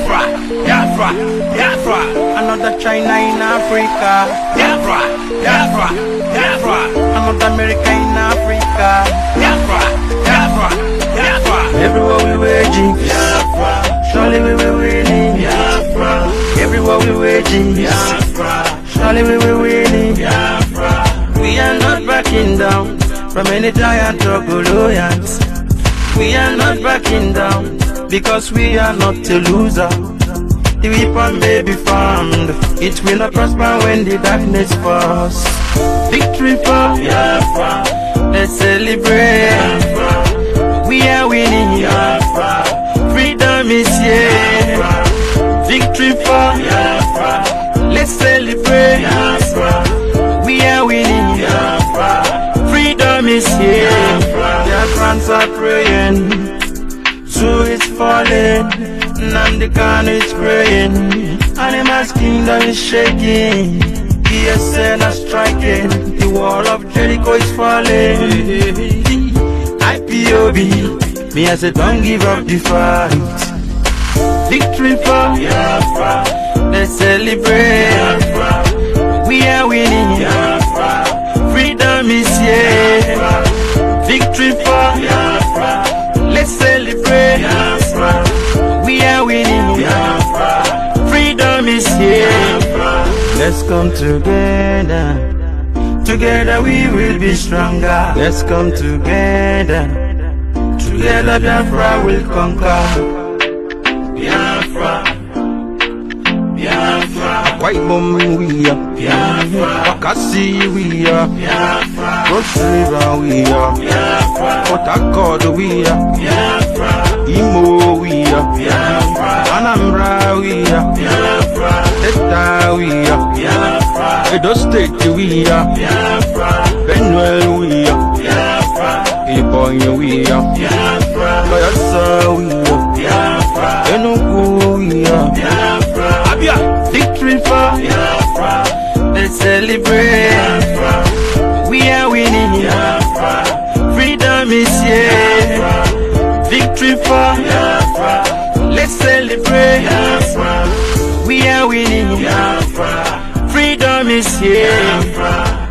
Biafra, Biafra, Biafra. Another China in Africa. Biafra, Biafra, Biafra. Another America in Africa. Biafra, Biafra, Biafra. Everywhere we waging, Biafra, surely we will winning. Biafra, Everywhere we waging, Biafra, surely we will winning. Biafra. We are not backing down from any giant or Goliath. We are not backing down because we are not a loser. The weapon may be formed, it will not prosper when the darkness falls. Victory for Biafra, let's celebrate. Biafra, We are winning. Biafra, Freedom is here. Victory for Biafra, let's celebrate. Biafra, We are winning. Biafra, Freedom is here. Their friends are praying, so it's falling. Namdi Khan is praying, Animal's kingdom is shaking. PSN are striking, the wall of Jericho is falling. IPOB, me I say don't give up the fight. Victory for Biafra, let's celebrate. Biafra, We are winning. Biafra, Freedom is here. Victory for Biafra, let's celebrate. Biafra, We are winning. Biafra, Freedom is here. Biafra. Let's come together. Together we will be stronger. Let's come together. Together Biafra will conquer. Biafra, Biafra, White bomb we are. Biafra, Bakassi we are. Biafra, Cross River we are. Biafra, Port Harcourt we are. Biafra, Imo we are. Biafra, Anambra we are. Biafra, Delta we are. Biafra, Edo State we are. Biafra, Benue we are. Biafra, Ebonyi we are. Biafra, Bayelsa we are. Biafra, Enugu we are. Biafra, Abia, victory for Biafra, let's celebrate. Biafra, We are winning. Biafra, Freedom is here. Victory for Biafra, let's celebrate. Biafra, We are winning. Biafra, Freedom is here. Biafra.